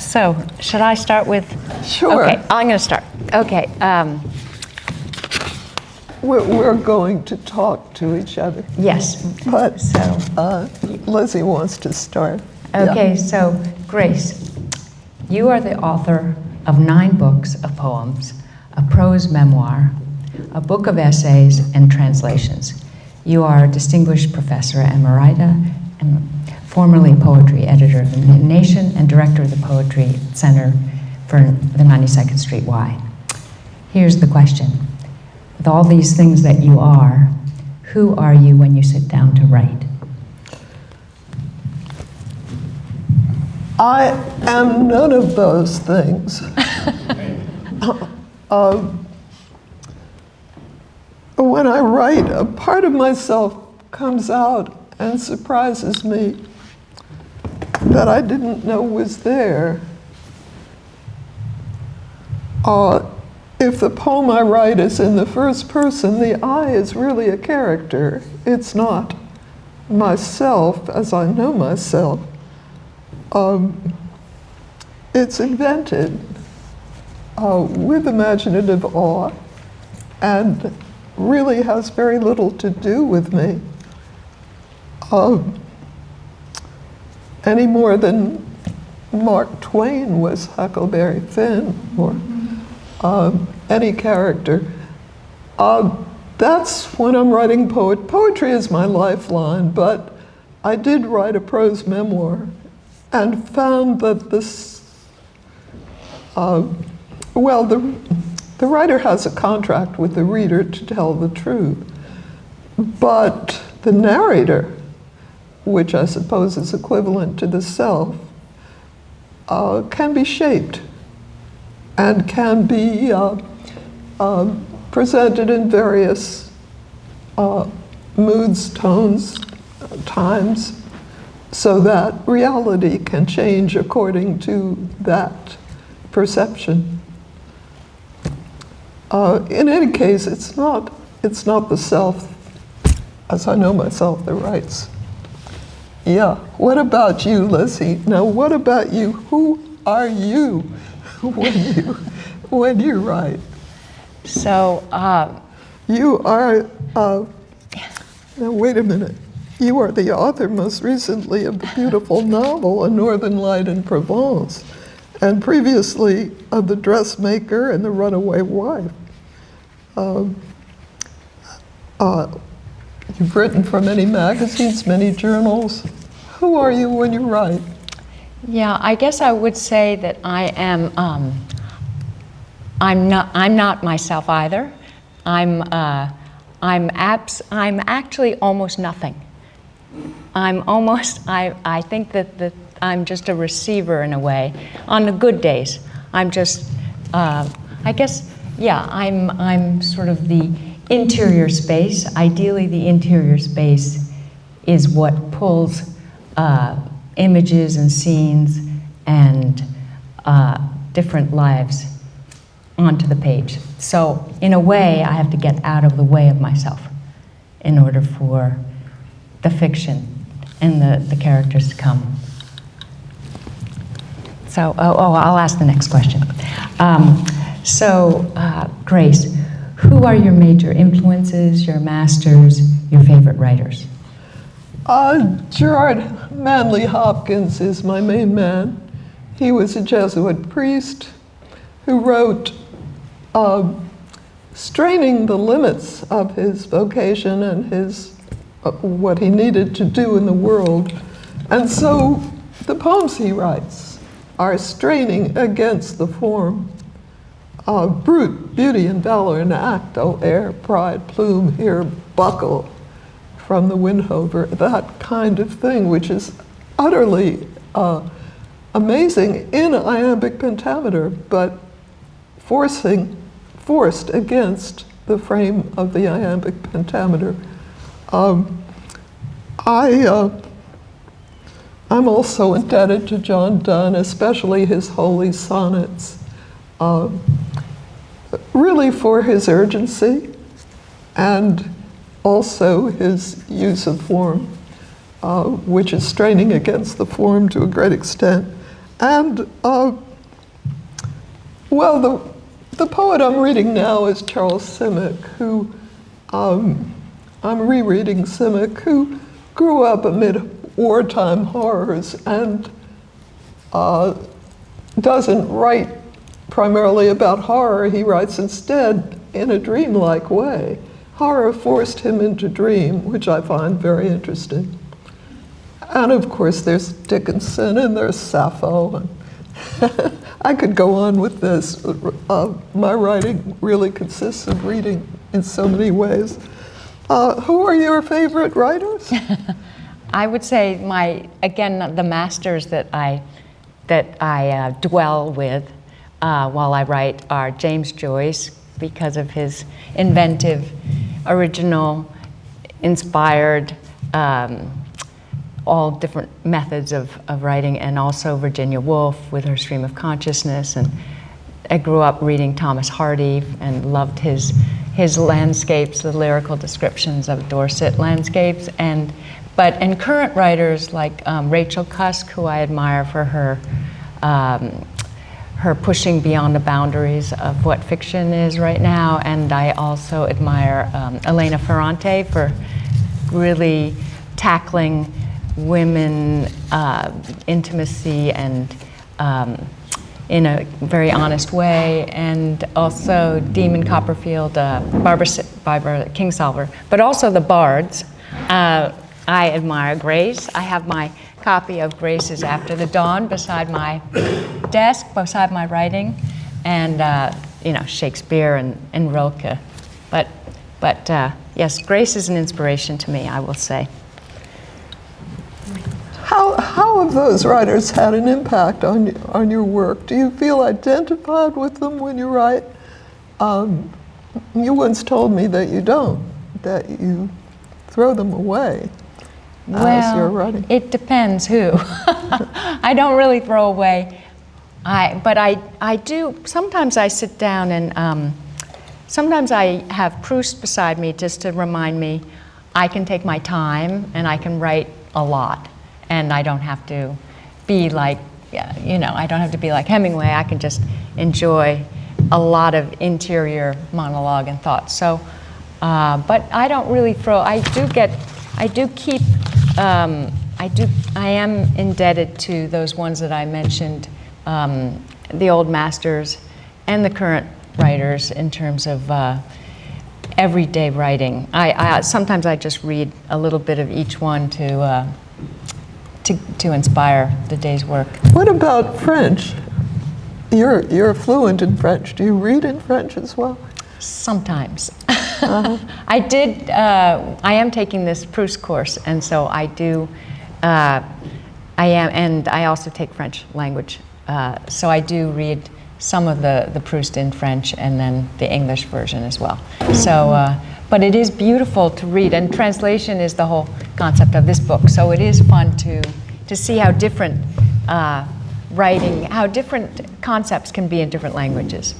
So, should I start with? Sure. Okay, I'm going to start. Okay. We're going to talk to each other. Yes. But So, Lizzie wants to start. okay, Yeah. so Grace, you are the author of 9 books of poems, a prose memoir, a book of essays, and translations. You are Distinguished Professor Emerita, and formerly poetry editor of The Nation and director of the Poetry Center for the 92nd Street Y. Here's the question. With all these things that you are, who are you when you sit down to write? I am none of those things. When I write, a part of myself comes out and surprises me that I didn't know was there. If the poem I write is in the first person, the I is really a character. It's not myself as I know myself. It's invented with imaginative awe and really has very little to do with me. Any more than Mark Twain was Huckleberry Finn or any character. That's when I'm writing poetry is my lifeline, but I did write a prose memoir and found that this, the writer has a contract with the reader to tell the truth, but the narrator, which I suppose is equivalent to the self, can be shaped and can be presented in various moods, tones, times, so that reality can change according to that perception. In any case, it's not the self, as I know myself, that writes. Yeah. What about you, Lizzie? Now, what about you? Who are you when you write? So, you are. Now, wait a minute. You are the author, most recently, of the beautiful novel *A Northern Light in Provence*, and previously of *The Dressmaker* and *The Runaway Wife*. You've written for many magazines, many journals. Who are you when you write? yeah, I guess I would say that I am. I'm not myself either. I'm actually almost nothing. I think that I'm just a receiver in a way. On the good days, I'm just. I guess. Yeah, I'm sort of the interior space. Ideally, the interior space is what pulls images and scenes and different lives onto the page. So, in a way, I have to get out of the way of myself in order for the fiction and the characters to come. So, I'll ask the next question. Grace, who are your major influences, your masters, your favorite writers? Gerard Manley Hopkins is my main man. He was a Jesuit priest who wrote straining the limits of his vocation and his what he needed to do in the world. And so the poems he writes are straining against the form. Brute, beauty, and valor in act, oh air, pride, plume, here, buckle from the Windhover, that kind of thing, which is utterly amazing in iambic pentameter, but forced against the frame of the iambic pentameter. I'm also indebted to John Donne, especially his holy sonnets, really for his urgency and also his use of form, which is straining against the form to a great extent. And, well, the poet I'm reading now is Charles Simic, who, I'm rereading Simic, who grew up amid wartime horrors and doesn't write primarily about horror. He writes instead in a dreamlike way. Horror forced him into dream, which I find very interesting. And of course, there's Dickinson and there's Sappho. And I could go on with this. My writing really consists of reading in so many ways. Who are your favorite writers? I would say the masters that I dwell with while I write are James Joyce, because of his inventive, original, inspired, all different methods of writing, and also Virginia Woolf with her stream of consciousness. And I grew up reading Thomas Hardy and loved his landscapes, the lyrical descriptions of Dorset landscapes. And current writers like Rachel Cusk, who I admire for her pushing beyond the boundaries of what fiction is right now. And I also admire Elena Ferrante for really tackling women intimacy and in a very honest way, and also Demon Copperfield, Barbara Kingsolver, but also the bards. I admire Grace. I have my copy of Grace's After the Dawn beside my desk, beside my writing, and Shakespeare and Rilke. But yes, Grace is an inspiration to me, I will say. How have those writers had an impact on your work? Do you feel identified with them when you write? You once told me that you don't, that you throw them away as you're writing. It depends who. I don't really throw away. But I do, sometimes I sit down and sometimes I have Proust beside me just to remind me I can take my time and I can write a lot. And I don't have to be like, I don't have to be like Hemingway. I can just enjoy a lot of interior monologue and thoughts. So, but I don't really throw. I am indebted to those ones that I mentioned, the old masters and the current writers in terms of everyday writing. Sometimes I just read a little bit of each one to inspire the day's work. What about French? You're fluent in French. Do you read in French as well? Sometimes. I am taking this Proust course, and so I do. I am, and I also take French language. So I do read some of the Proust in French, and then the English version as well. So. But it is beautiful to read, and translation is the whole concept of this book. So it is fun to see how different writing, how different concepts can be in different languages,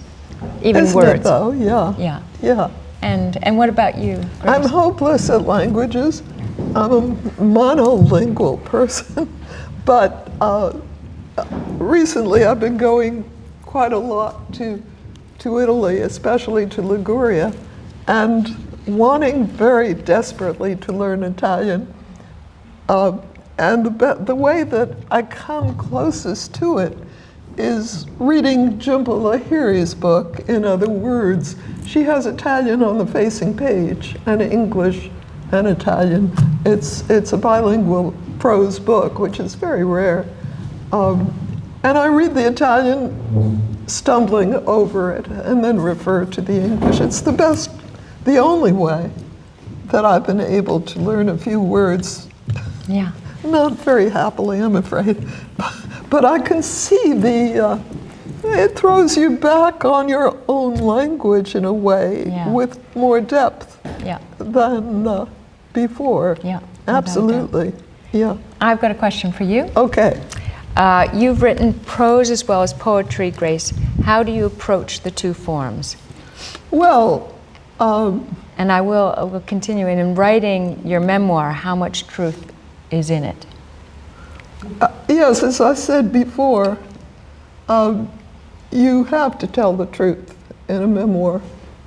even Isn't words. It, though? Yeah. Yeah. Yeah. And what about you, Grace? I'm hopeless at languages. I'm a monolingual person, but recently I've been going quite a lot to Italy, especially to Liguria, and wanting very desperately to learn Italian. And the way that I come closest to it is reading Jhumpa Lahiri's book, In Other Words. She has Italian on the facing page, and English and Italian. It's a bilingual prose book, which is very rare. And I read the Italian, stumbling over it, and then refer to the English. It's the only way that I've been able to learn a few words. Yeah. Not very happily, I'm afraid. But I can see it throws you back on your own language in a way, with more depth than before. Yeah. Absolutely. Yeah. I've got a question for you. Okay. You've written prose as well as poetry, Grace. How do you approach the two forms? Well, and I will continue in writing your memoir, how much truth is in it? Yes, as I said before, you have to tell the truth in a memoir.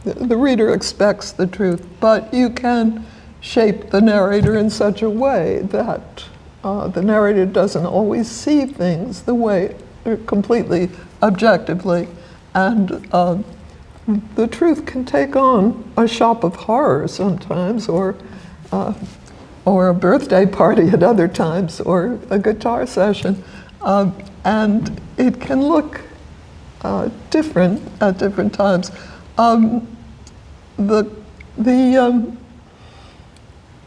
The reader expects the truth, but you can shape the narrator in such a way that the narrator doesn't always see things the way completely objectively, and the truth can take on a shop of horrors sometimes, or a birthday party at other times, or a guitar session, and it can look different at different times. The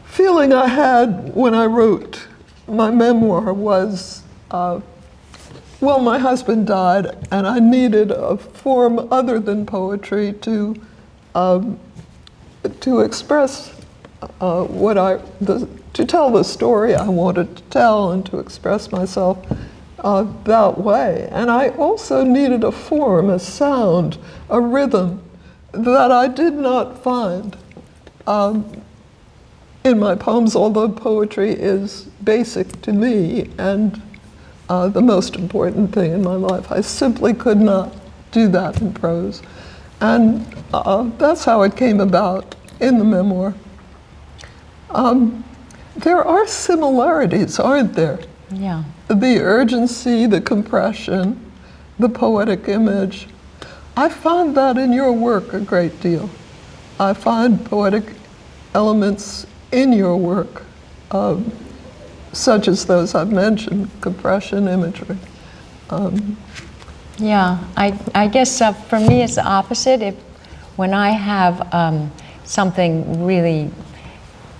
feeling I had when I wrote my memoir was, well, my husband died, and I needed a form other than poetry to express to tell the story I wanted to tell and to express myself that way. And I also needed a form, a sound, a rhythm that I did not find in my poems, although poetry is basic to me and the most important thing in my life. I simply could not do that in prose. And that's how it came about in the memoir. There are similarities, aren't there? Yeah. The urgency, the compression, the poetic image. I find that in your work a great deal. I find poetic elements in your work, such as those I've mentioned, compression, imagery. Yeah, I guess for me it's the opposite. When I have something really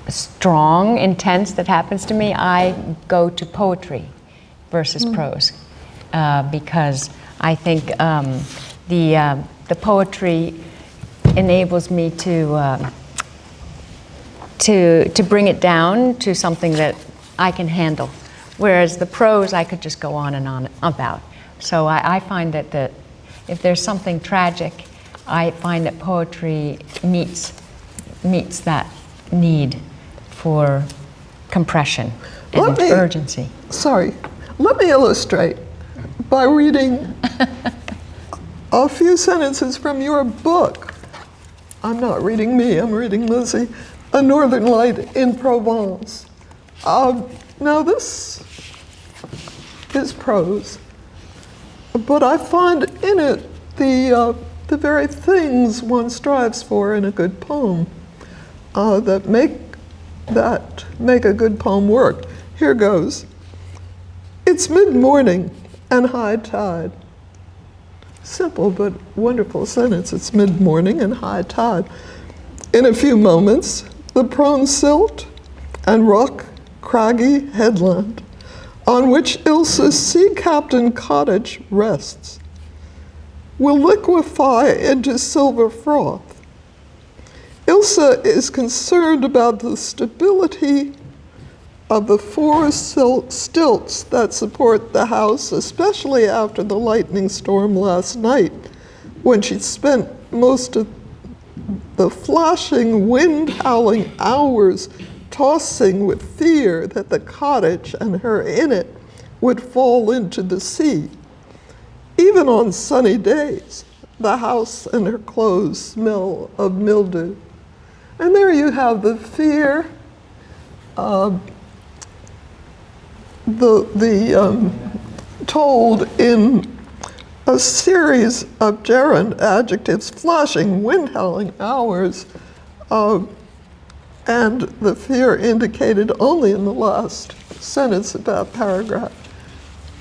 strong, intense that happens to me, I go to poetry versus prose, because I think the poetry enables me to bring it down to something that I can handle, whereas the prose I could just go on and on about. So I find that if there's something tragic, I find that poetry meets that need for compression and urgency. Sorry, let me illustrate by reading a few sentences from your book. I'm not reading me, I'm reading Lizzie. A Northern Light in Provence. Now this is prose, but I find in it the very things one strives for in a good poem that make a good poem work. Here goes. It's mid-morning and high tide. Simple but wonderful sentence. It's mid-morning and high tide. In a few moments, the prone silt and rock craggy headland on which Ilse's sea captain cottage rests will liquefy into silver froth. Ilse is concerned about the stability of the four stilts that support the house, especially after the lightning storm last night, when she spent most of the flashing, wind-howling hours tossing with fear that the cottage and her in it would fall into the sea. Even on sunny days, the house and her clothes smell of mildew. And there you have the fear, told in a series of gerund adjectives, flashing, wind-howling hours, and the fear indicated only in the last sentence of that paragraph.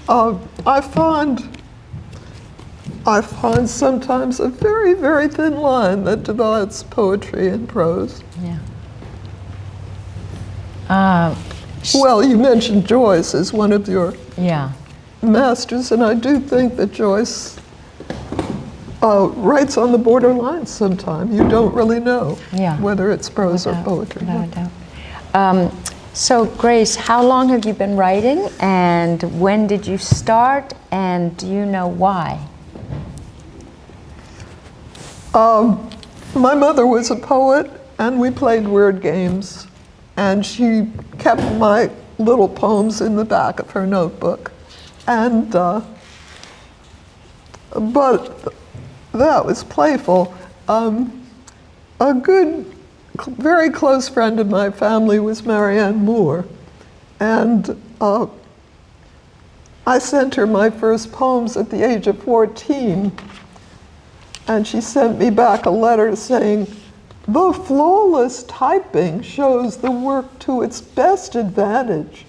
I find sometimes a very, very thin line that divides poetry and prose. Yeah. Well, you mentioned Joyce as one of your Yeah. masters, and I do think that Joyce writes on the borderline sometime. You don't really know whether it's prose or poetry. Without a doubt. So, Grace, how long have you been writing, and when did you start, and do you know why? My mother was a poet, and we played word games, and she kept my little poems in the back of her notebook. And but that was playful. A good, very close friend of my family was Marianne Moore, and I sent her my first poems at the age of 14, and she sent me back a letter saying, "The flawless typing shows the work to its best advantage."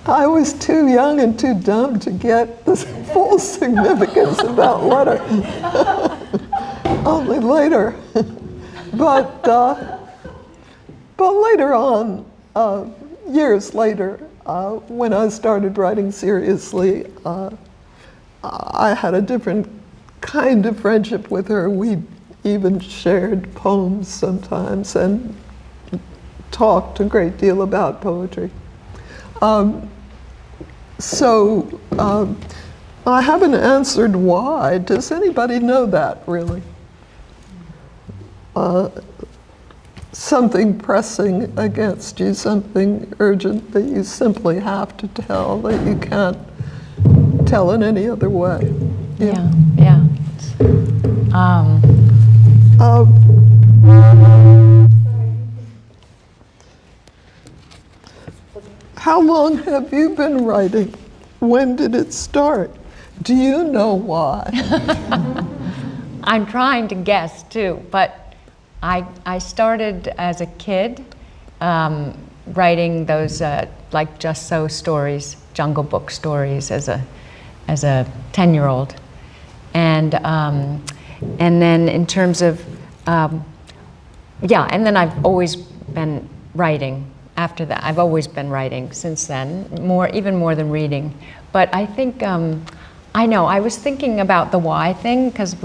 I was too young and too dumb to get the full significance of that letter. Only later. But later on, years later, when I started writing seriously, I had a different kind of friendship with her. We even shared poems sometimes and talked a great deal about poetry. I haven't answered why. Does anybody know that, really? Something pressing against you, something urgent that you simply have to tell, that you can't tell in any other way. Yeah. How long have you been writing? When did it start? Do you know why? I'm trying to guess too, but I started as a kid writing those like Just So stories, Jungle Book stories as a 10-year-old, and then in terms of and then I've always been writing. After that, I've always been writing since then, even more than reading. But I think I know I was thinking about the why thing because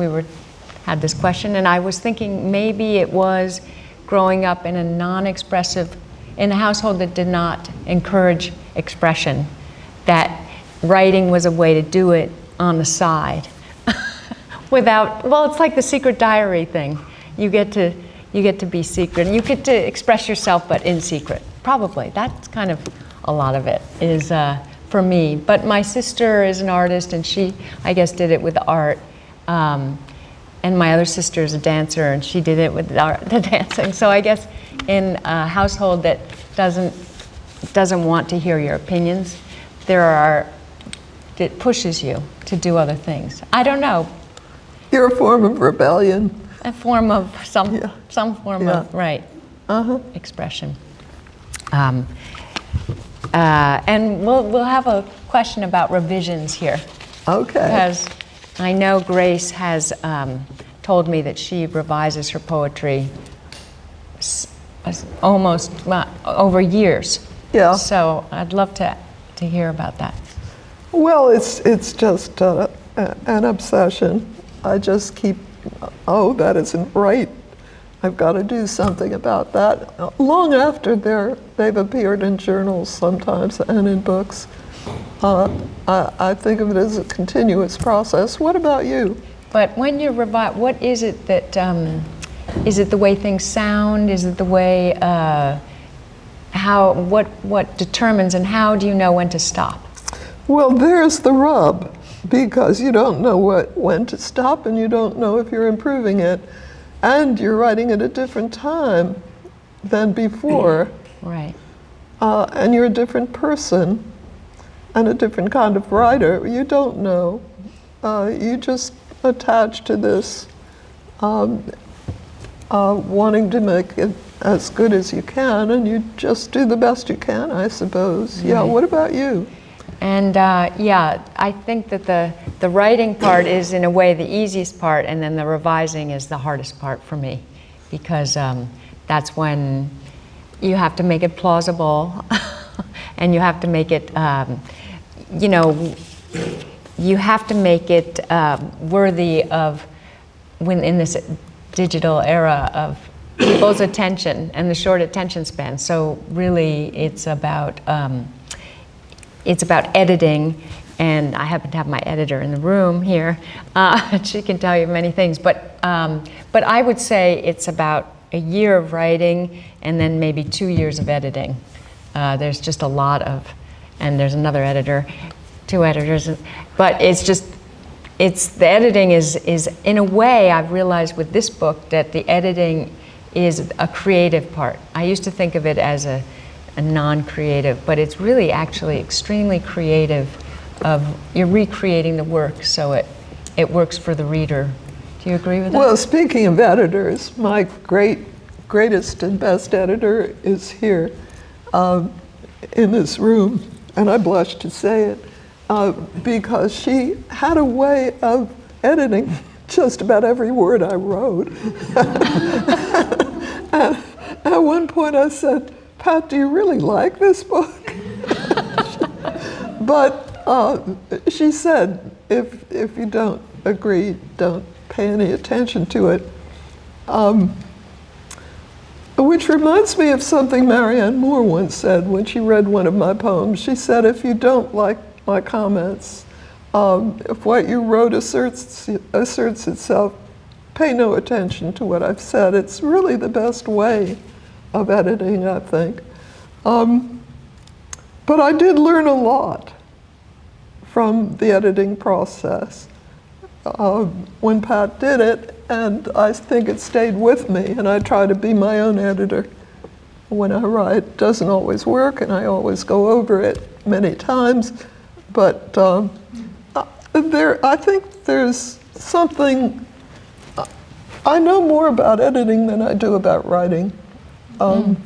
had this question, and I was thinking maybe it was growing up in in a household that did not encourage expression, that writing was a way to do it on the side it's like the secret diary thing. You get to be secret, and you get to express yourself, but in secret. Probably that's kind of a lot of it is for me. But my sister is an artist, and she, I guess, did it with art. And my other sister is a dancer, and she did it with the dancing. So I guess in a household that doesn't want to hear your opinions, it pushes you to do other things. I don't know. You're a form of rebellion. A form of some form of expression. And we'll have a question about revisions here. Okay. Because I know Grace has told me that she revises her poetry almost over years. Yeah. So I'd love to hear about that. Well, it's just an obsession. I just keep, that isn't right. I've got to do something about that. Long after they've appeared in journals sometimes and in books. I think of it as a continuous process. What about you? But when you revise, what is it that, is it the way things sound? Is it the way, what determines, and how do you know when to stop? Well, there's the rub, because you don't know when to stop, and you don't know if you're improving it. And you're writing at a different time than before. Right. And you're a different person and a different kind of writer. You don't know. You just attach to this wanting to make it as good as you can, and you just do the best you can, I suppose. Right. Yeah, what about you? And I think that the writing part is in a way the easiest part, and then the revising is the hardest part for me, because that's when you have to make it plausible and you have to make it, you have to make it worthy of, when in this digital era of people's attention and the short attention span. So really it's about editing, and I happen to have my editor in the room here. She can tell you many things, but I would say it's about a year of writing and then maybe 2 years of editing. There's just a lot of and there's another editor, 2 editors, but the editing is in a way, I've realized with this book that the editing is a creative part. I used to think of it as a non-creative, but it's really actually extremely creative. You're recreating the work so it works for the reader. Do you agree with that? Well, speaking of editors, my greatest and best editor is here in this room, and I blush to say it, because she had a way of editing just about every word I wrote. And at one point I said, "Pat, do you really like this book?" But she said, if you don't agree, don't pay any attention to it. Which reminds me of something Marianne Moore once said when she read one of my poems. She said, if you don't like my comments, if what you wrote asserts itself, pay no attention to what I've said. It's really the best way of editing, I think. But I did learn a lot from the editing process when Pat did it, and I think it stayed with me, and I try to be my own editor when I write. It doesn't always work, and I always go over it many times, but I think there's something, I know more about editing than I do about writing. And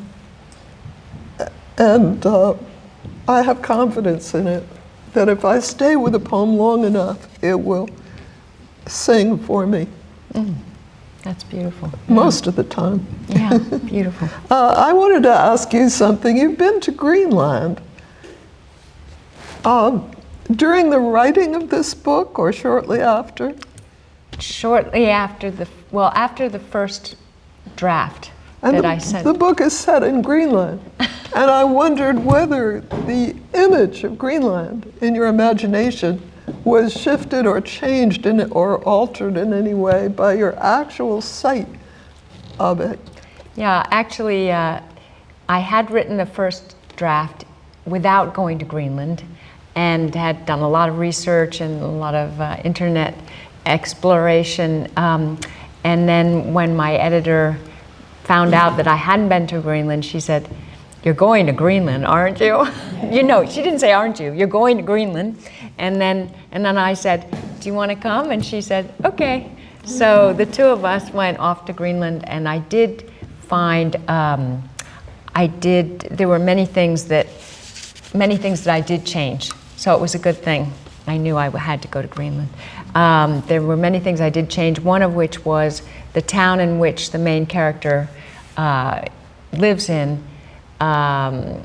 I have confidence in it, that if I stay with a poem long enough, it will sing for me. That's beautiful. Most of the time. Yeah, beautiful. I wanted to ask you something. You've been to Greenland. During the writing of this book or shortly after? Shortly after after the first draft And I sent. the book is set in Greenland. And I wondered whether the image of Greenland in your imagination was shifted or changed or altered in any way by your actual sight of it. Yeah, actually, I had written the first draft without going to Greenland and had done a lot of research and a lot of internet exploration. And then when my editor found out that I hadn't been to Greenland, she said, "You're going to Greenland, aren't you?" You know, she didn't say, "Aren't you? You're going to Greenland." And then I said, "Do you want to come?" And she said, "Okay." So the two of us went off to Greenland, and I did find, there were many things that I did change. So it was a good thing. I knew I had to go to Greenland. There were many things I did change, one of which was the town in which the main character lives in. I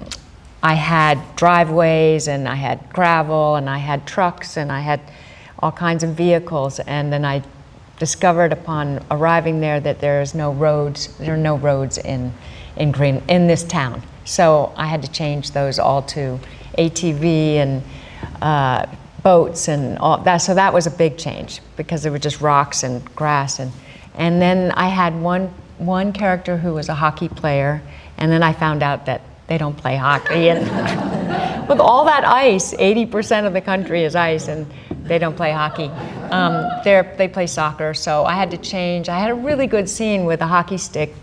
had driveways, and I had gravel, and I had trucks, and I had all kinds of vehicles, and then I discovered upon arriving there that there are no roads in this town. So I had to change those all to ATV and boats and all that. So that was a big change because there were just rocks and grass, and then I had one character who was a hockey player, and then I found out that they don't play hockey, and with all that ice, 80% of the country is ice, and they don't play hockey. They play soccer, so I had to change. I had a really good scene with a hockey stick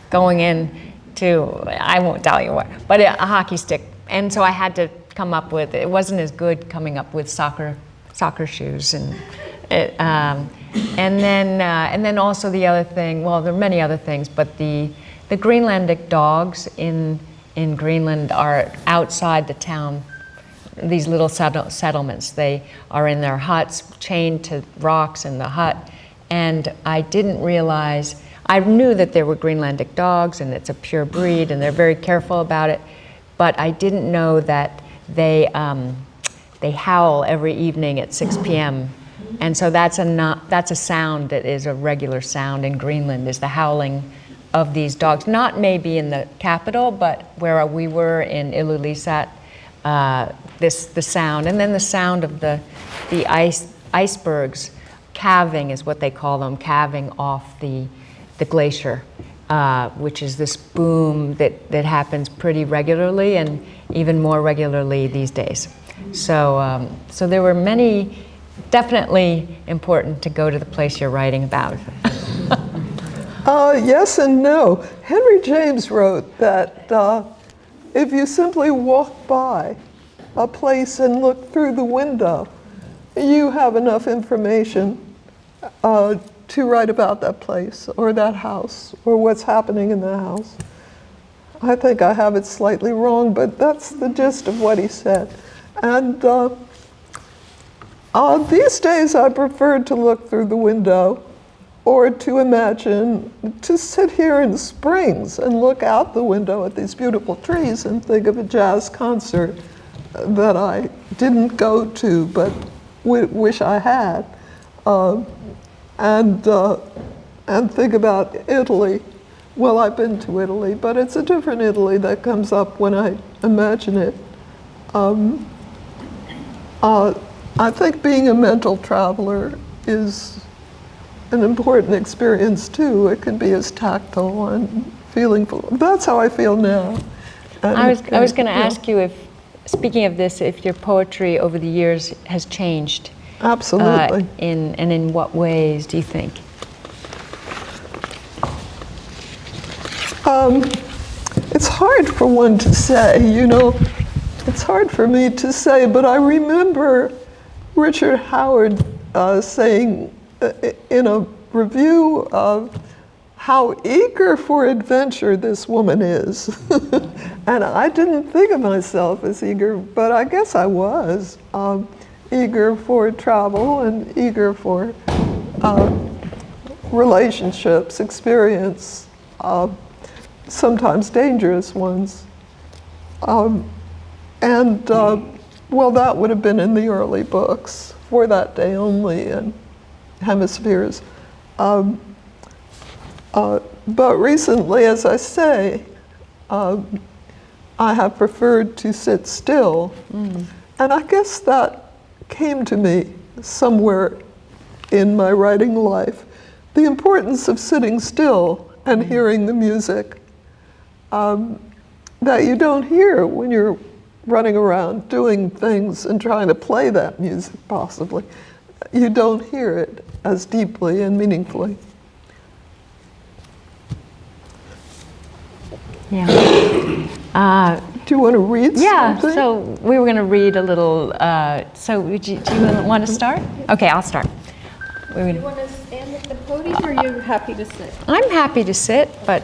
going in to, I won't tell you what, but a hockey stick. And so I had to come up with, it wasn't as good coming up with soccer shoes, and then also the other thing, well, there are many other things, but the Greenlandic dogs in Greenland are outside the town, these little settlements. They are in their huts, chained to rocks in the hut, and I didn't realize, I knew that there were Greenlandic dogs, and it's a pure breed, and they're very careful about it, but I didn't know that they howl every evening at 6 p.m. And so that's a sound that is a regular sound in Greenland, is the howling of these dogs. Not maybe in the capital, but where we were in Ilulissat, the sound. And then the sound of the icebergs calving is what they call them, calving off the glacier. which is this boom that happens pretty regularly and even more regularly these days. So, so there were many, definitely important to go to the place you're writing about. Yes and no. Henry James wrote that if you simply walk by a place and look through the window, you have enough information to write about that place or that house or what's happening in the house. I think I have it slightly wrong, but that's the gist of what he said. And these days I prefer to look through the window or to imagine, to sit here in Springs and look out the window at these beautiful trees and think of a jazz concert that I didn't go to but wish I had. And think about Italy. Well, I've been to Italy, but it's a different Italy that comes up when I imagine it. I think being a mental traveler is an important experience too. It can be as tactile and feelingful. That's how I feel now. And I was going to ask you if, speaking of this, if your poetry over the years has changed. Absolutely. In what ways do you think? It's hard for one to say, you know. It's hard for me to say, but I remember Richard Howard saying in a review of how eager for adventure this woman is. And I didn't think of myself as eager, but I guess I was. Eager for travel and eager for relationships, experience, sometimes dangerous ones. Well, that would have been in the early books, For That Day Only and Hemispheres. But recently, as I say, I have preferred to sit still. And I guess that came to me somewhere in my writing life. The importance of sitting still and hearing the music that you don't hear when you're running around doing things and trying to play that music, possibly. You don't hear it as deeply and meaningfully. Yeah. Do you want to read something? So we were going to read a little. So do you want to start? Okay, I'll start. Do you want to stand at the podium, or are you happy to sit? I'm happy to sit, but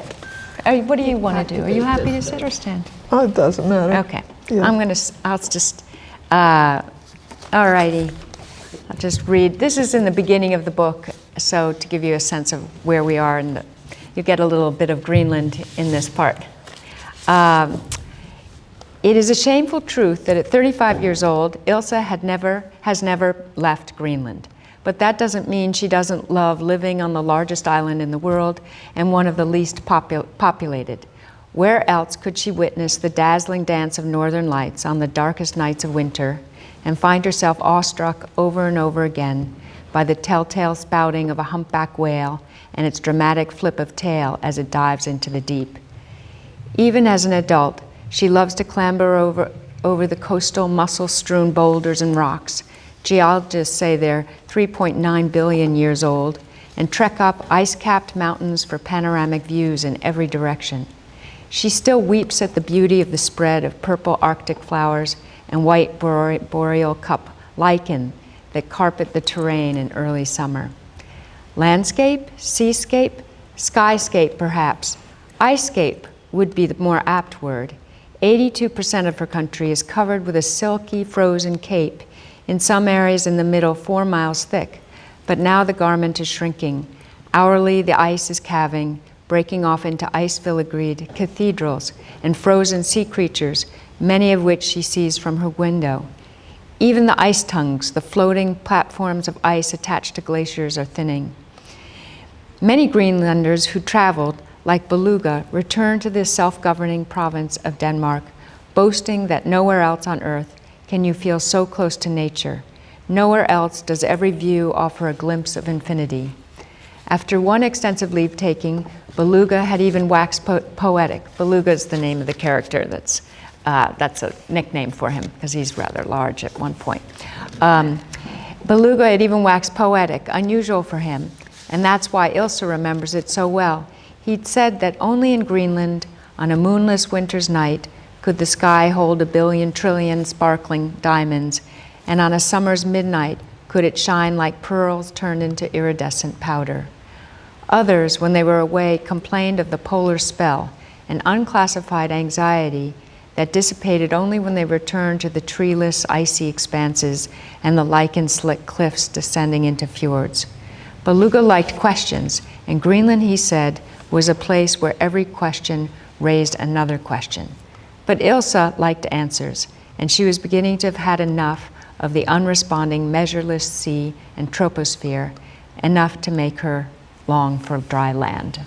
what do you want to do? Are you happy to sit or stand? Oh, it doesn't matter. Okay. Yeah. I'll just, all righty. I'll just read. This is in the beginning of the book, so to give you a sense of where we are, and you get a little bit of Greenland in this part. It is a shameful truth that at 35 years old, Ilse has never left Greenland. But that doesn't mean she doesn't love living on the largest island in the world and one of the least populated. Where else could she witness the dazzling dance of northern lights on the darkest nights of winter and find herself awestruck over and over again by the telltale spouting of a humpback whale and its dramatic flip of tail as it dives into the deep? Even as an adult, she loves to clamber over the coastal mussel-strewn boulders and rocks. Geologists say they're 3.9 billion years old, and trek up ice-capped mountains for panoramic views in every direction. She still weeps at the beauty of the spread of purple Arctic flowers and white boreal cup lichen that carpet the terrain in early summer. Landscape, seascape, skyscape perhaps. Icescape would be the more apt word. 82% of her country is covered with a silky frozen cape, in some areas in the middle 4 miles thick, but now the garment is shrinking. Hourly the ice is calving, breaking off into ice-filigreed cathedrals and frozen sea creatures, many of which she sees from her window. Even the ice tongues, the floating platforms of ice attached to glaciers, are thinning. Many Greenlanders who traveled, like Beluga, returned to this self-governing province of Denmark, boasting that nowhere else on earth can you feel so close to nature. Nowhere else does every view offer a glimpse of infinity. After one extensive leave-taking, Beluga had even waxed poetic. Beluga is the name of the character that's a nickname for him because he's rather large at one point. Beluga had even waxed poetic, unusual for him, and that's why Ilse remembers it so well. He'd said that only in Greenland, on a moonless winter's night, could the sky hold 1,000,000,000,000,000 sparkling diamonds, and on a summer's midnight could it shine like pearls turned into iridescent powder. Others, when they were away, complained of the polar spell, an unclassified anxiety that dissipated only when they returned to the treeless, icy expanses and the lichen-slick cliffs descending into fjords. Beluga liked questions, and Greenland, he said, was a place where every question raised another question. But Ilse liked answers, and she was beginning to have had enough of the unresponding, measureless sea and troposphere, enough to make her long for dry land.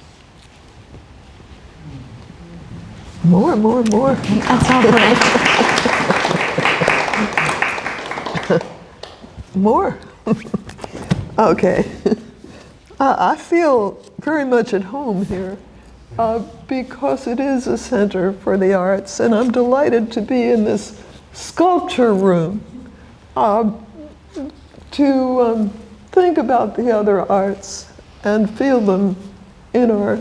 More. That's all for me. More. Okay. I feel very much at home here because it is a center for the arts, and I'm delighted to be in this sculpture room to think about the other arts and feel them in our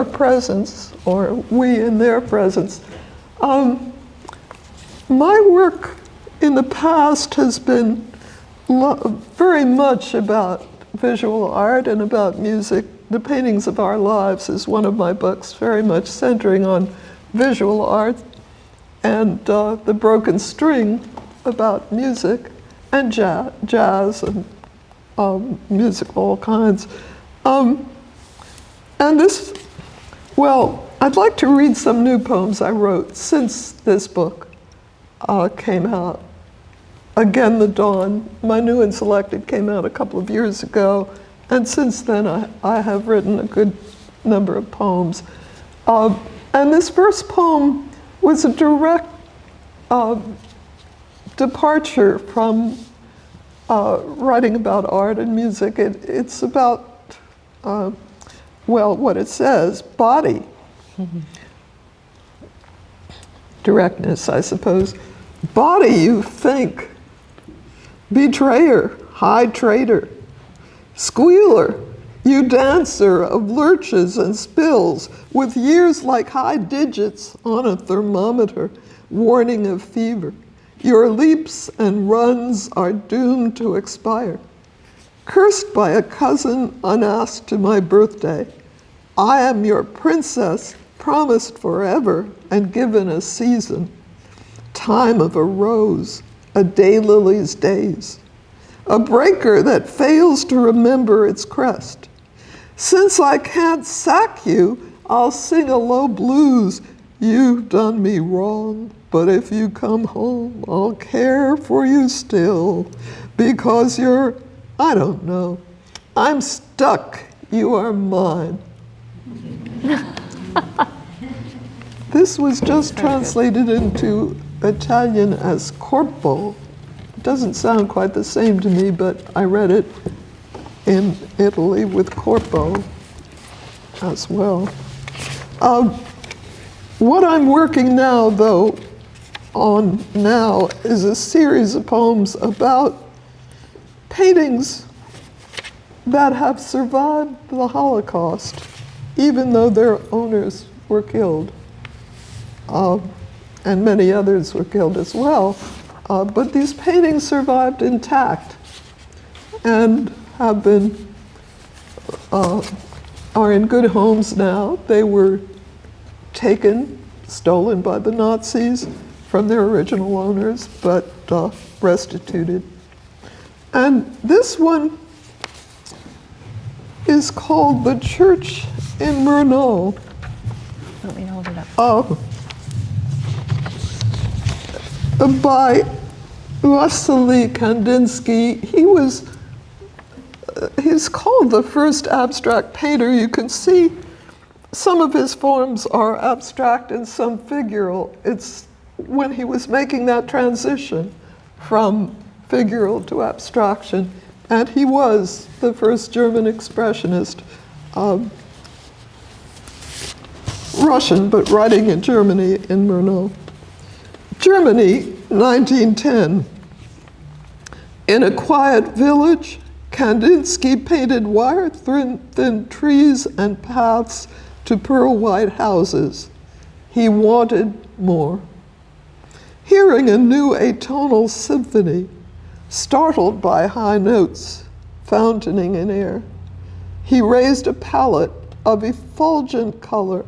presence, or we in their presence. My work in the past has been very much about visual art and about music. The Paintings of Our Lives is one of my books, very much centering on visual art, and The Broken String about music and jazz and music of all kinds. And this, well, I'd like to read some new poems I wrote since this book came out. Again, The Dawn, my new and selected, came out a couple of years ago, and since then I have written a good number of poems. And this first poem was a direct departure from writing about art and music. It's about, well, what it says, body. Directness, I suppose. Body, you think. Betrayer, high traitor. Squealer, you dancer of lurches and spills, with years like high digits on a thermometer, warning of fever. Your leaps and runs are doomed to expire. Cursed by a cousin unasked to my birthday, I am your princess, promised forever and given a season. Time of a rose, a daylily's days. A breaker that fails to remember its crest. Since I can't sack you, I'll sing a low blues. You've done me wrong, but if you come home, I'll care for you still. Because you're, I don't know, I'm stuck, you are mine. This was just translated into Italian as corpo. It doesn't sound quite the same to me, but I read it in Italy with corpo as well. What I'm working now, though, on now is a series of poems about paintings that have survived the Holocaust, even though their owners were killed. And many others were killed as well. But these paintings survived intact and have been, are in good homes now. They were stolen by the Nazis from their original owners, but restituted. And this one is called The Church in Brno. Let me hold it up. By Vasily Kandinsky. He's called the first abstract painter. You can see some of his forms are abstract and some figural. It's when he was making that transition from figural to abstraction. and he was the first German expressionist, Russian, but writing in Germany in Murnau. Germany, 1910. In a quiet village, Kandinsky painted wire-thin trees and paths to pearl-white houses. He wanted more. Hearing a new atonal symphony, startled by high notes fountaining in air, he raised a palette of effulgent color,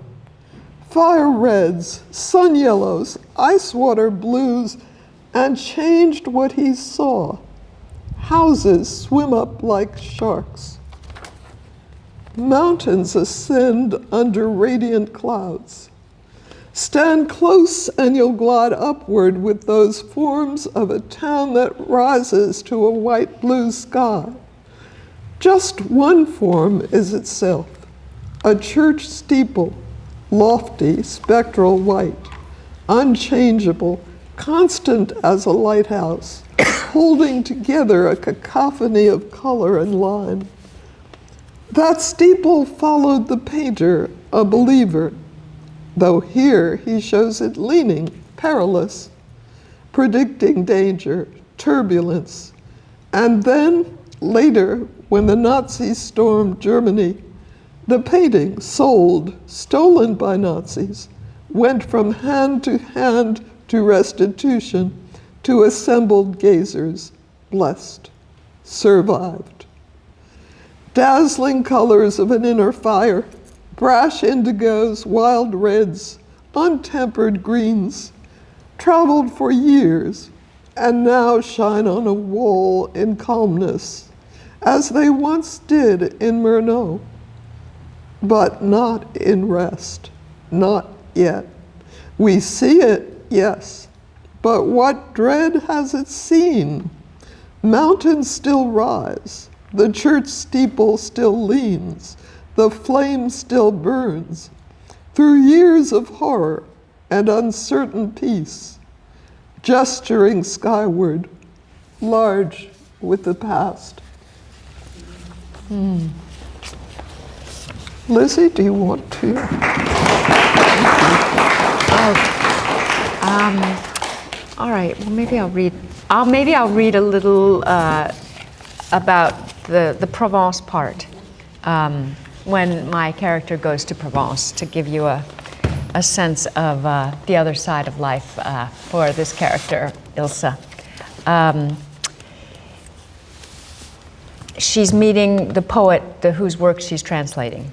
fire reds, sun yellows, ice water blues, and changed what he saw. Houses swim up like sharks. Mountains ascend under radiant clouds. Stand close and you'll glide upward with those forms of a town that rises to a white blue sky. Just one form is itself, a church steeple, lofty, spectral white, unchangeable, constant as a lighthouse, holding together a cacophony of color and line. That steeple followed the painter, a believer, though here he shows it leaning, perilous, predicting danger, turbulence. And then, later, when the Nazis stormed Germany, the painting, sold, stolen by Nazis, went from hand to restitution, to assembled gazers, blessed, survived. Dazzling colors of an inner fire, brash indigos, wild reds, untempered greens, traveled for years, and now shine on a wall in calmness, as they once did in Murnau. But not in rest, not yet. We see it, yes, but what dread has it seen? Mountains still rise, the church steeple still leans, the flame still burns. Through years of horror and uncertain peace, gesturing skyward, large with the past. Lizzie, do you want to? All right. Well, maybe I'll read. I'll read a little about the Provence part when my character goes to Provence, to give you a sense of the other side of life for this character, Ilse. She's meeting the poet whose work she's translating.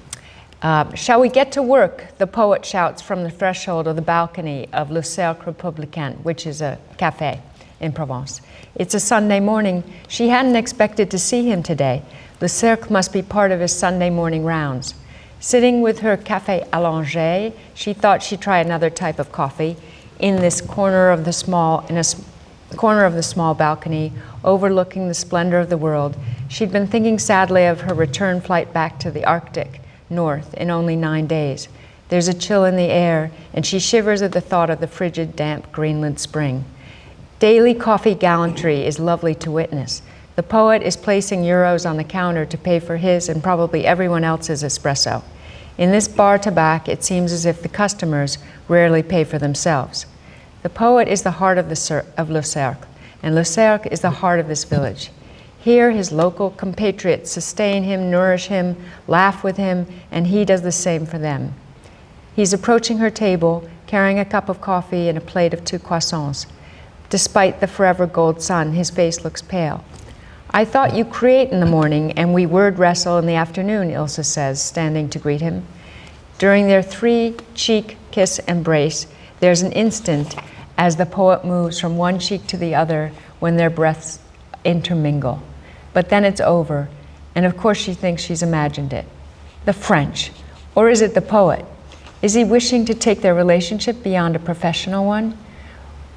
Shall we get to work? The poet shouts from the threshold of the balcony of Le Cercle Républicain, which is a cafe in Provence. It's a Sunday morning. She hadn't expected to see him today. Le Cercle must be part of his Sunday morning rounds. Sitting with her café allongé, she thought she'd try another type of coffee in a corner of the small balcony overlooking the splendor of the world. She'd been thinking sadly of her return flight back to the Arctic North in only 9 days. There's a chill in the air, and she shivers at the thought of the frigid, damp Greenland spring. Daily coffee gallantry is lovely to witness. The poet is placing euros on the counter to pay for his and probably everyone else's espresso. In this bar tabac, it seems as if the customers rarely pay for themselves. The poet is the heart of Le Cercle, and Le Cercle is the heart of this village. Here, his local compatriots sustain him, nourish him, laugh with him, and he does the same for them. He's approaching her table, carrying a cup of coffee and a plate of 2 croissants. Despite the forever gold sun, his face looks pale. I thought you create in the morning and we word wrestle in the afternoon, Ilse says, standing to greet him. During their 3-cheek kiss embrace, there's an instant as the poet moves from one cheek to the other when their breaths intermingle. But then it's over, and of course she thinks she's imagined it. The French, or is it the poet? Is he wishing to take their relationship beyond a professional one?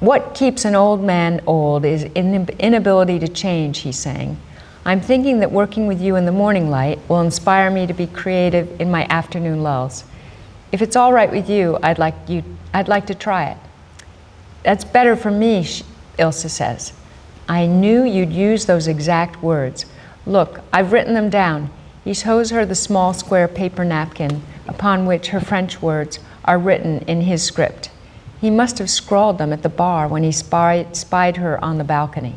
What keeps an old man old is inability to change, he's saying. I'm thinking that working with you in the morning light will inspire me to be creative in my afternoon lulls. If it's all right with you, I'd like to try it. That's better for me, Ilse says. I knew you'd use those exact words. Look, I've written them down. He shows her the small square paper napkin upon which her French words are written in his script. He must have scrawled them at the bar when he spied her on the balcony.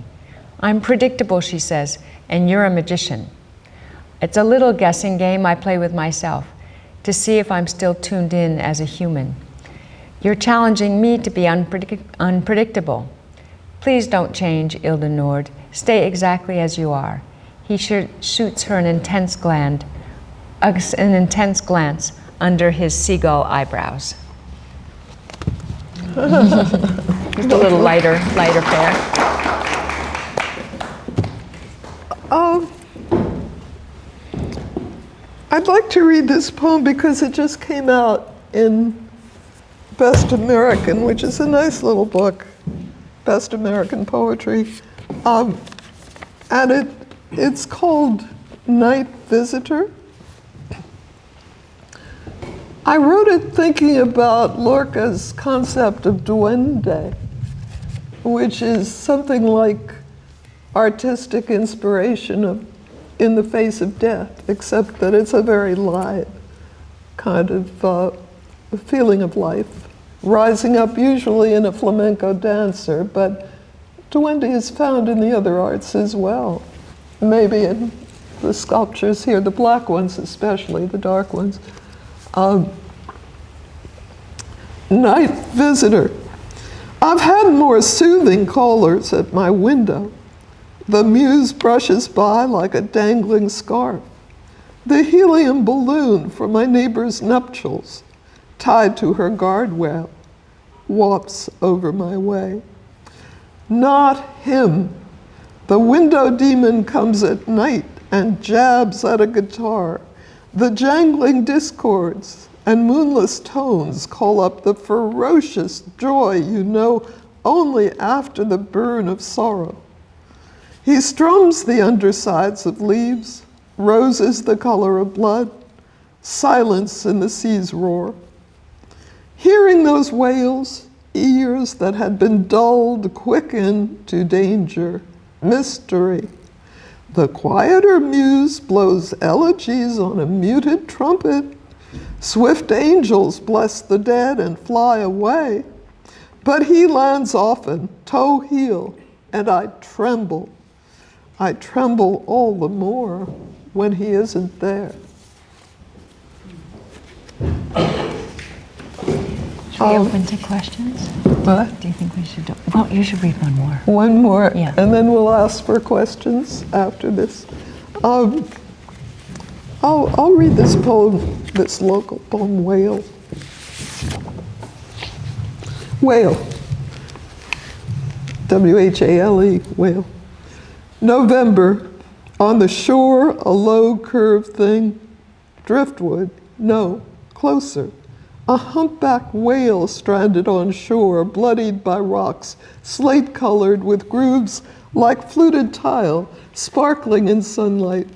I'm predictable, she says, and you're a magician. It's a little guessing game I play with myself to see if I'm still tuned in as a human. You're challenging me to be unpredictable. Please don't change, Ilda Nord. Stay exactly as you are. He shoots her an intense glance under his seagull eyebrows. Just a little lighter fare. I'd like to read this poem because it just came out in Best American, which is a nice little book, Best American Poetry. And it's called Night Visitor. I wrote it thinking about Lorca's concept of duende, which is something like artistic inspiration in the face of death, except that it's a very light kind of feeling of life, rising up usually in a flamenco dancer, but duende is found in the other arts as well. Maybe in the sculptures here, the black ones especially, the dark ones. Night visitor. I've had more soothing callers at my window. The muse brushes by like a dangling scarf. The helium balloon for my neighbor's nuptials, tied to her guardrail, wafts over my way. Not him. The window demon comes at night and jabs at a guitar. The jangling discords and moonless tones call up the ferocious joy you know only after the burn of sorrow. He strums the undersides of leaves, roses the color of blood, silence in the sea's roar. Hearing those wails, ears that had been dulled quicken to danger, mystery. The quieter muse blows elegies on a muted trumpet. Swift angels bless the dead and fly away. But he lands often, toe heel, and I tremble. I tremble all the more when he isn't there. Should we open to questions? What? Do you think we should do? Well, you should read one more. One more, Yeah. and then we'll ask for questions after this. I'll read this poem, this local poem, Whale. Whale. W-H-A-L-E, whale. November, on the shore, a low curved thing. Driftwood, no, closer. A humpback whale stranded on shore, bloodied by rocks, slate-colored with grooves like fluted tile, sparkling in sunlight.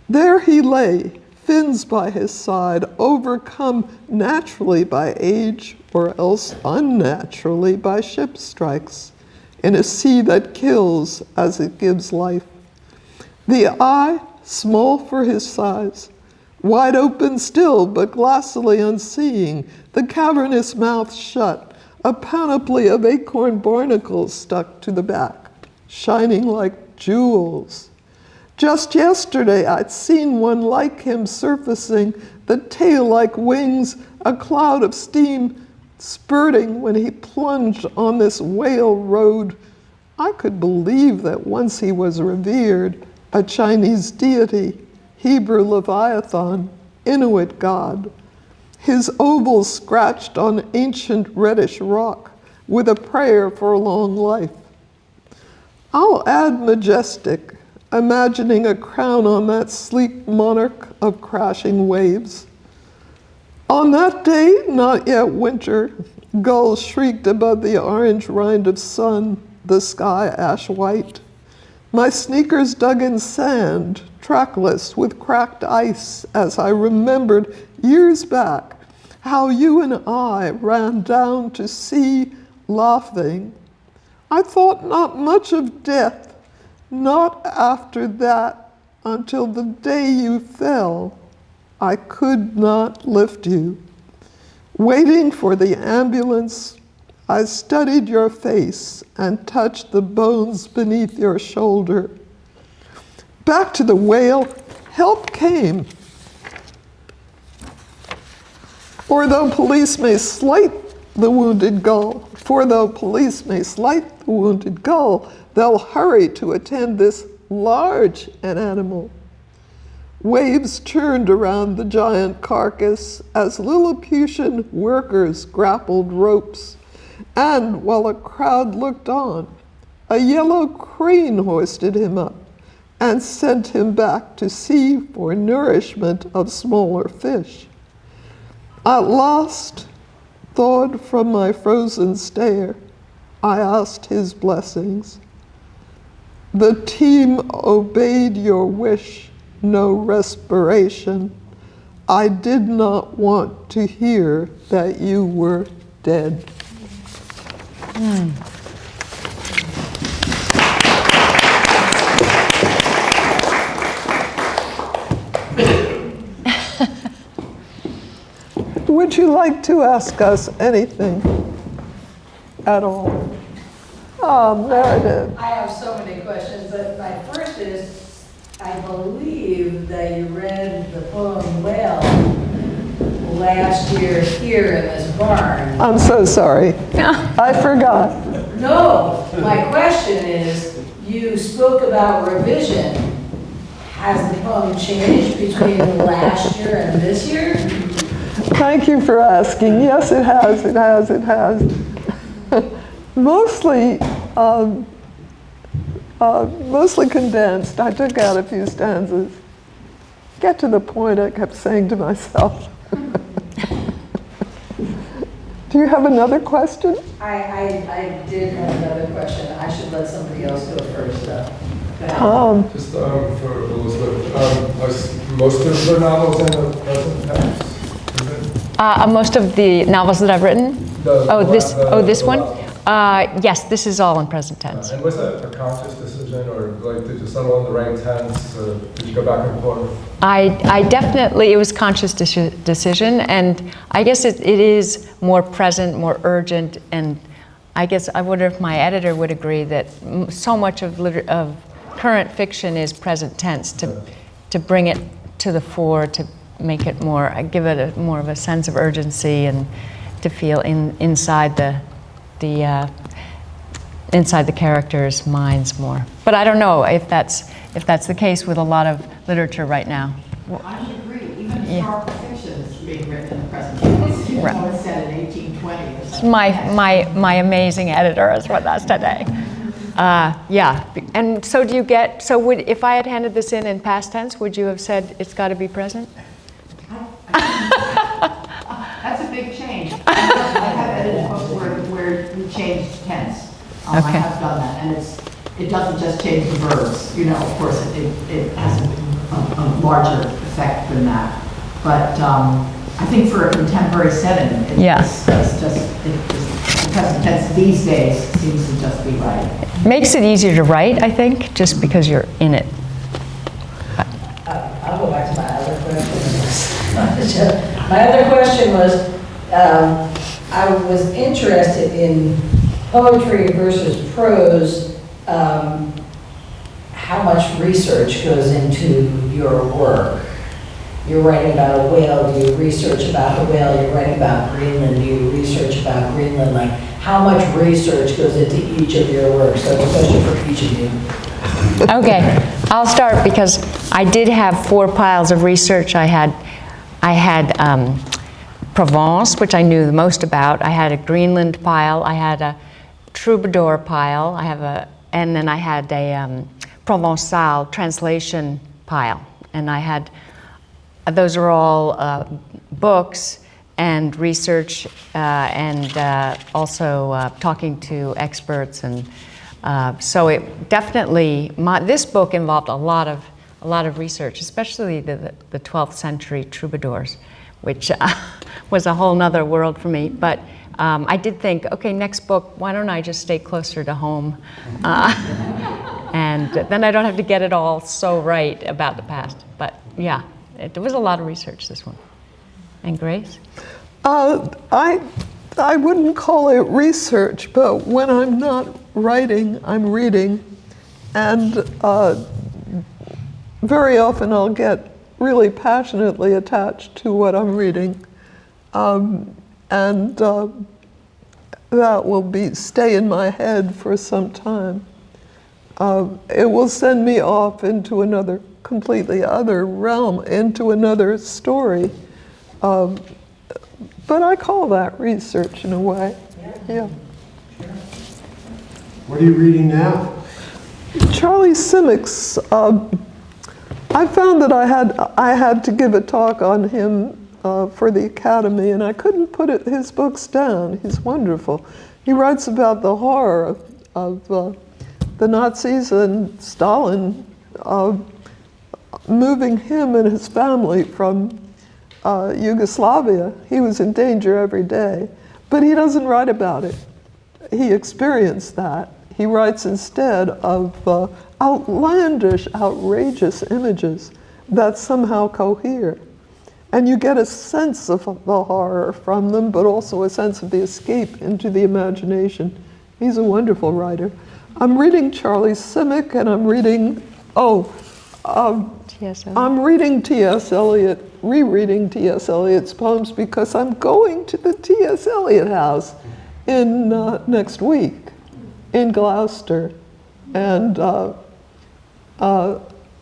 There he lay, fins by his side, overcome naturally by age or else unnaturally by ship strikes, in a sea that kills as it gives life. The eye, small for his size, wide open still, but glassily unseeing, the cavernous mouth shut, a panoply of acorn barnacles stuck to the back, shining like jewels. Just yesterday, I'd seen one like him surfacing, the tail like wings, a cloud of steam spurting when he plunged on this whale road. I could believe that once he was revered, a Chinese deity, Hebrew Leviathan, Inuit god, his ovals scratched on ancient reddish rock with a prayer for long life. I'll add majestic, imagining a crown on that sleek monarch of crashing waves. On that day, not yet winter, gulls shrieked above the orange rind of sun, the sky ash white. My sneakers dug in sand, trackless with cracked ice, as I remembered years back how you and I ran down to sea laughing. I thought not much of death, not after that until the day you fell, I could not lift you. Waiting for the ambulance, I studied your face and touched the bones beneath your shoulder. Back to the whale, help came. For though police may slight the wounded gull, they'll hurry to attend this large an animal. Waves churned around the giant carcass as Lilliputian workers grappled ropes, and while a crowd looked on, a yellow crane hoisted him up and sent him back to sea for nourishment of smaller fish. At last, thawed from my frozen stare, I asked his blessings. The team obeyed your wish, no respiration. I did not want to hear that you were dead. Would you like to ask us anything at all? Meredith. I have so many questions, but my first is, I believe that you read the poem Whale last year here in this barn. I'm so sorry. I forgot. No, my question is, you spoke about revision. Has the poem changed between last year and this year? Thank you for asking. Yes, it has. Mostly condensed. I took out a few stanzas. Get to the point, I kept saying to myself. Do you have another question? I did have another question. I should let somebody else go first, though. Tom. Just for Elizabeth, are most of the novels in the present tense? Most of the novels that I've written? This one? Yes, this is all in present tense. And was that a conscious decision, or like did you settle on the right tense? Did you go back and forth? I definitely, it was a conscious decision, and I guess it is more present, more urgent, and I guess I wonder if my editor would agree that so much of current fiction is present tense, to bring it to the fore, to make it more, give it more of a sense of urgency, and to feel inside the characters' minds more. But I don't know if that's the case with a lot of literature right now. I would agree. Even historical fiction is being written in the present tense, even though it's set in 1820 or something. My amazing editor is with us today. Yeah, and so if I had handed this in past tense, would you have said it's got to be present? That's a big change. I have edited books where we changed tense. I have done that, and it doesn't just change the verbs. You know, of course, it has a larger effect than that. But I think for a contemporary setting, it's just the present tense these days seems to just be right. Makes it easier to write, I think, just because you're in it. I'll go back to my other question. My other question was, I was interested in poetry versus prose, how much research goes into your work. You're writing about a whale, do you research about a whale? You're writing about Greenland, do you research about Greenland? Like, how much research goes into each of your works? So it's a question for each of you. Okay, I'll start because I did have 4 piles of research. I had Provence, which I knew the most about. I had a Greenland pile. I had a troubadour pile. And then I had a Provençal translation pile. And I had, those are all books and research and also talking to experts. And so it definitely, this book involved a lot of research, especially the 12th century troubadours, which was a whole nother world for me. But I did think, okay, next book, why don't I just stay closer to home? And then I don't have to get it all so right about the past. But yeah, there was a lot of research, this one. And Grace? I wouldn't call it research, but when I'm not writing, I'm reading. And very often I'll get really passionately attached to what I'm reading. And that will stay in my head for some time. It will send me off into another completely other realm, into another story. But I call that research in a way. Yeah. What are you reading now? Charlie Simics. I found that I had to give a talk on him for the Academy, and I couldn't put his books down. He's wonderful. He writes about the horror of the Nazis and Stalin moving him and his family from Yugoslavia. He was in danger every day, but he doesn't write about it. He experienced that. He writes instead of outlandish, outrageous images that somehow cohere. And you get a sense of the horror from them, but also a sense of the escape into the imagination. He's a wonderful writer. I'm reading Charlie Simic, and I'm reading, I'm reading T.S. Eliot, rereading T.S. Eliot's poems because I'm going to the T.S. Eliot House in next week in Gloucester, and I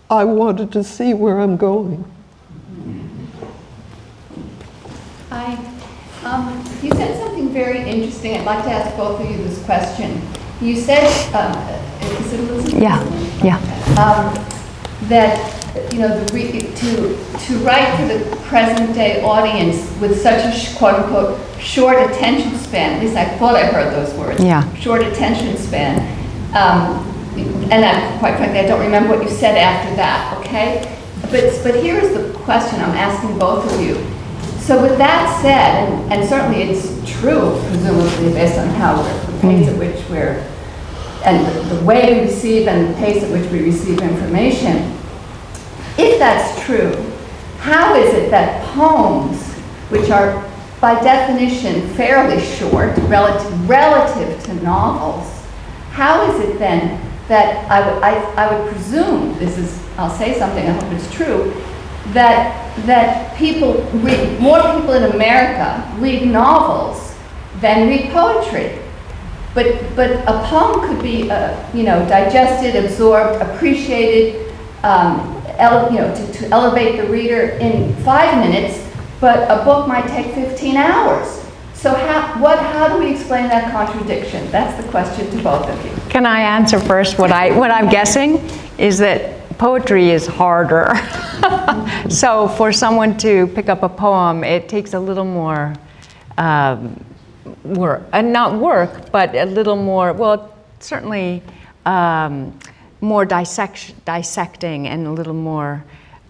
wanted to see where I'm going. Hi. You said something very interesting. I'd like to ask both of you this question. You said, is it Elizabeth? Yeah. That to write for the present day audience with such a quote unquote short attention span. At least I thought I heard those words. Yeah. Short attention span. And quite frankly, I don't remember what you said after that. Okay. But here is the question I'm asking both of you. So with that said, and certainly it's true, presumably based on how the pace at which and the way we receive and the pace at which we receive information, if that's true, how is it that poems, which are by definition fairly short, relative to novels, how is it then that I would presume, I'll say something, I hope it's true, that more people in America read novels than read poetry. But a poem could be, digested, absorbed, appreciated, to elevate the reader in 5 minutes, but a book might take 15 hours. So how do we explain that contradiction? That's the question to both of you. Can I answer first? What I'm guessing is that poetry is harder. So for someone to pick up a poem, it takes a little more work, not work, but a little more, well, certainly more dissecting and a little more,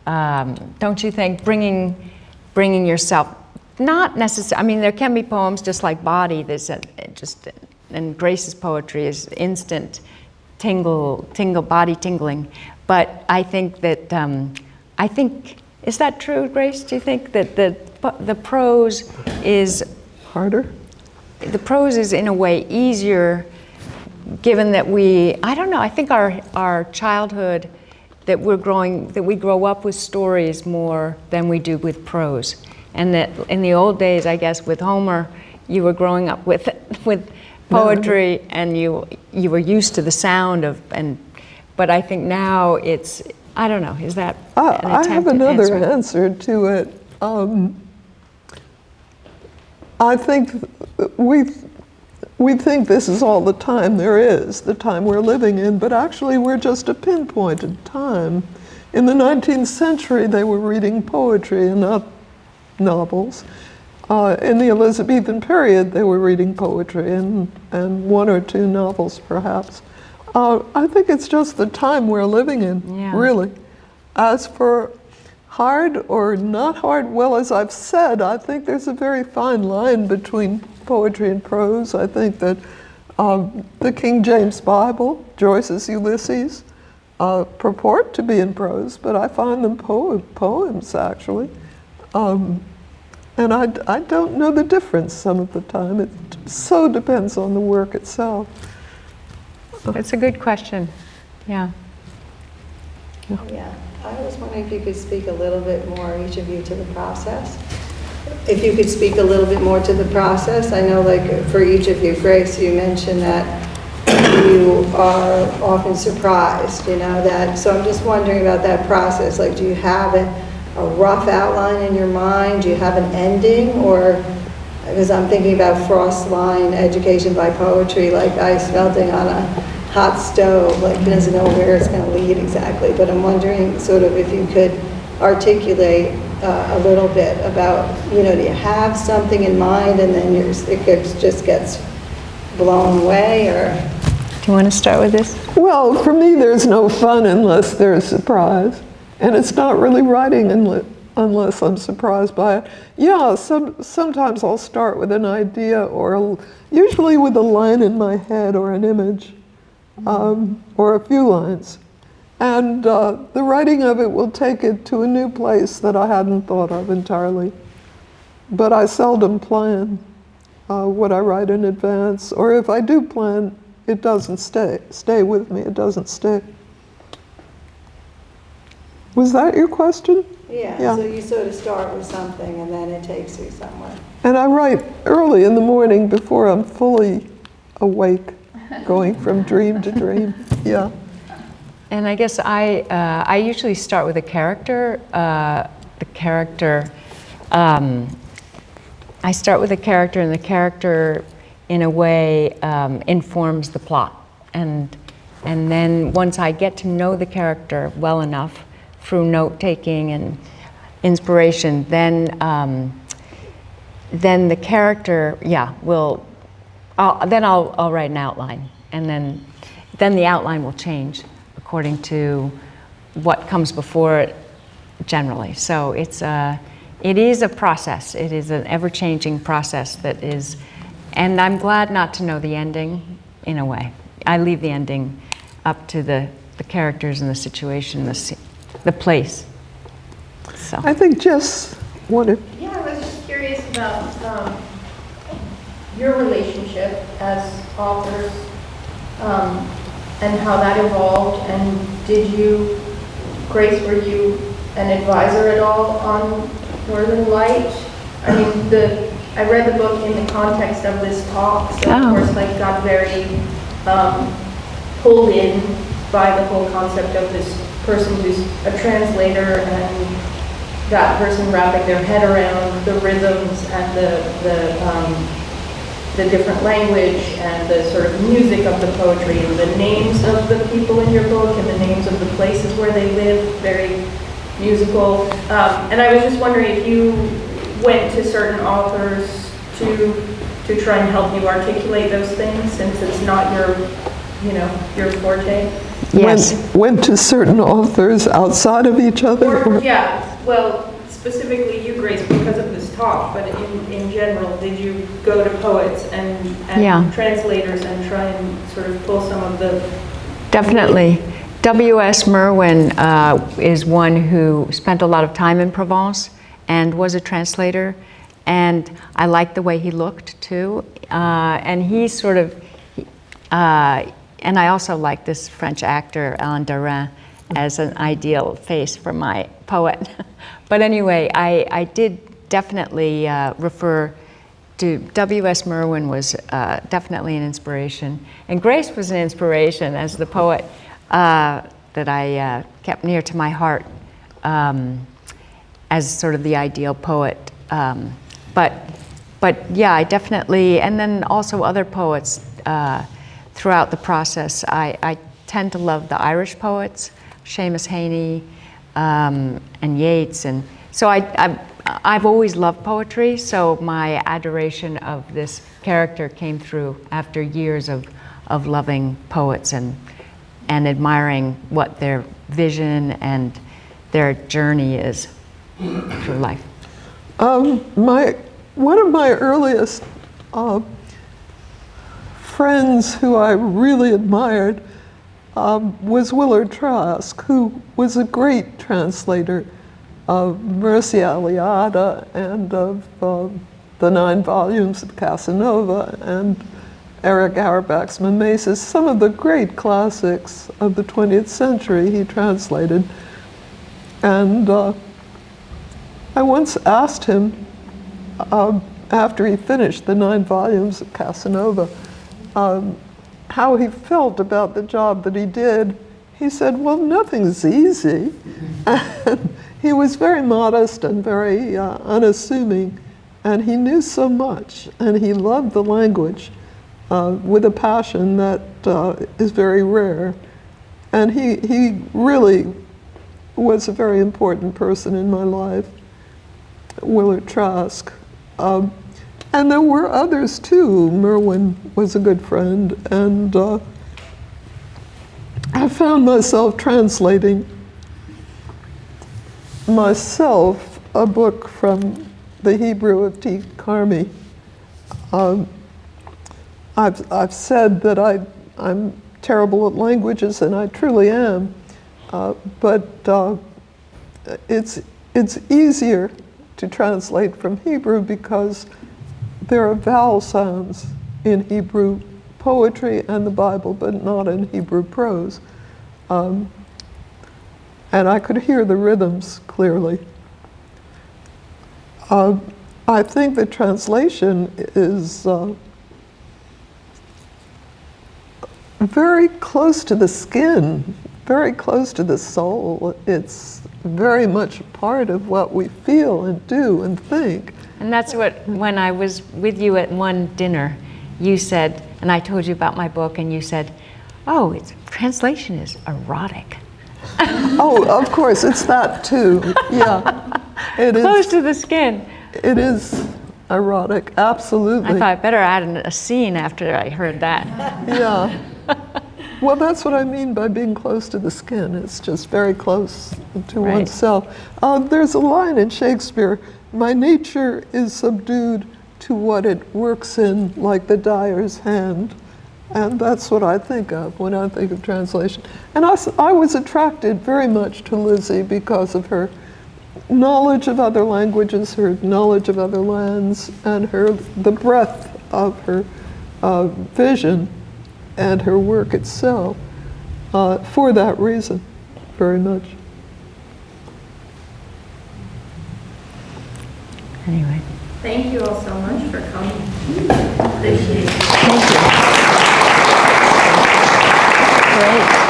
don't you think, bringing yourself, not necessarily, I mean, there can be poems just like Body, and Grace's poetry is instant tingle, body tingling. But I think that, is that true, Grace? Do you think that the prose is Harder? The prose is in a way easier, given that I think our childhood, that we grow up with stories more than we do with prose. And that in the old days, I guess, with Homer, you were growing up with poetry, and you were used to the sound but I think now it's, I don't know, is that an attempt I have another to answer to it. I think we think this is all the time there is, the time we're living in, but actually we're just a pinpointed time. In the 19th century, they were reading poetry and not novels. In the Elizabethan period, they were reading poetry and 1 or 2 novels, perhaps. I think it's just the time we're living in, really. As for hard or not hard, well, as I've said, I think there's a very fine line between poetry and prose. I think that the King James Bible, Joyce's Ulysses, purport to be in prose, but I find them poems actually. And I don't know the difference some of the time. It so depends on the work itself. It's a good question. Yeah. Yeah, I was wondering if you could speak a little bit more, each of you, to the process. If you could speak a little bit more to the process. I know, like, for each of you, Grace, you mentioned that you are often surprised, you know, that, so I'm just wondering about that process. Like, do you have a rough outline in your mind? Do you have an ending? Or, because I'm thinking about Frost's line, education by poetry, like ice melting on a hot stove, like he doesn't know where it's going to lead exactly. But I'm wondering sort of if you could articulate a little bit about, you know, do you have something in mind and then just gets blown away, or? Do you want to start with this? Well, for me, there's no fun unless there's surprise. And it's not really writing unless I'm surprised by it. Yeah, sometimes I'll start with an idea, or usually with a line in my head or an image, or a few lines. And the writing of it will take it to a new place that I hadn't thought of entirely. But I seldom plan what I write in advance, or if I do plan, it doesn't stay with me, it doesn't stick. Was that your question? Yeah, so you sort of start with something and then it takes you somewhere. And I write early in the morning before I'm fully awake, going from dream to dream. Yeah. And I guess I usually start with a character. I start with a character, and the character, in a way, informs the plot. And then once I get to know the character well enough through note-taking and inspiration, then the character, I'll write an outline, and then the outline will change according to what comes before it generally. So it is a process. It is an ever-changing process that is, and I'm glad not to know the ending in a way. I leave the ending up to the characters and the situation, the place. So I think Jess wanted. Yeah, I was just curious about your relationship as authors and how that evolved. And did you, Grace, were you an advisor at all on Northen Light? I mean, I read the book in the context of this talk, so of course, like, got very pulled in by the whole concept of this person who's a translator, and that person wrapping their head around the rhythms and the different language and the sort of music of the poetry and the names of the people in your book and the names of the places where they live, very musical. And I was just wondering if you went to certain authors to try and help you articulate those things, since it's not your forte. yes. Went to certain authors outside of each other? Well, specifically you, Grace, because of this talk, but in general, did you go to poets and translators and try and sort of pull some of the... Definitely. W.S. Merwin is one who spent a lot of time in Provence and was a translator, and I liked the way he looked too. And he sort of, and I also like this French actor, Alain Darin, as an ideal face for my poet. But anyway, I did definitely refer to W.S. Merwin was definitely an inspiration. And Grace was an inspiration as the poet that I kept near to my heart as sort of the ideal poet. But yeah, I definitely, and then also other poets throughout the process. I tend to love the Irish poets, Seamus Heaney and Yeats, and so I've always loved poetry, so my adoration of this character came through after years of loving poets and admiring what their vision and their journey is through life. One of my earliest friends who I really admired was Willard Trask, who was a great translator of Mircea Eliade and of the 9 volumes of Casanova and Eric Auerbach's Mimesis, some of the great classics of the 20th century he translated. And I once asked him, after he finished the 9 volumes of Casanova, how he felt about the job that he did. He said, well, nothing's easy. And he was very modest and very unassuming, and he knew so much, and he loved the language with a passion that is very rare. And he really was a very important person in my life, Willard Trask. And there were others too. Merwin was a good friend, and I found myself translating myself a book from the Hebrew of T. Carmi. I've said that I'm terrible at languages, and I truly am, but it's easier to translate from Hebrew because there are vowel sounds in Hebrew poetry and the Bible, but not in Hebrew prose. And I could hear the rhythms clearly. I think the translation is very close to the skin, very close to the soul. It's very much a part of what we feel and do and think. And that's what, when I was with you at one dinner, you said, and I told you about my book, and you said, oh, translation is erotic. Oh, of course, it's that too. Yeah, it is. Close to the skin. It is erotic, absolutely. I thought I better add a scene after I heard that. Yeah. Well, that's what I mean by being close to the skin. It's just very close to Right. oneself. There's a line in Shakespeare, my nature is subdued to what it works in like the dyer's hand. And that's what I think of when I think of translation. And I was attracted very much to Lizzie because of her knowledge of other languages, her knowledge of other lands, and the breadth of her vision and her work itself, for that reason, very much. Anyway. Thank you all so much for coming. Appreciate it. Thank you. Great.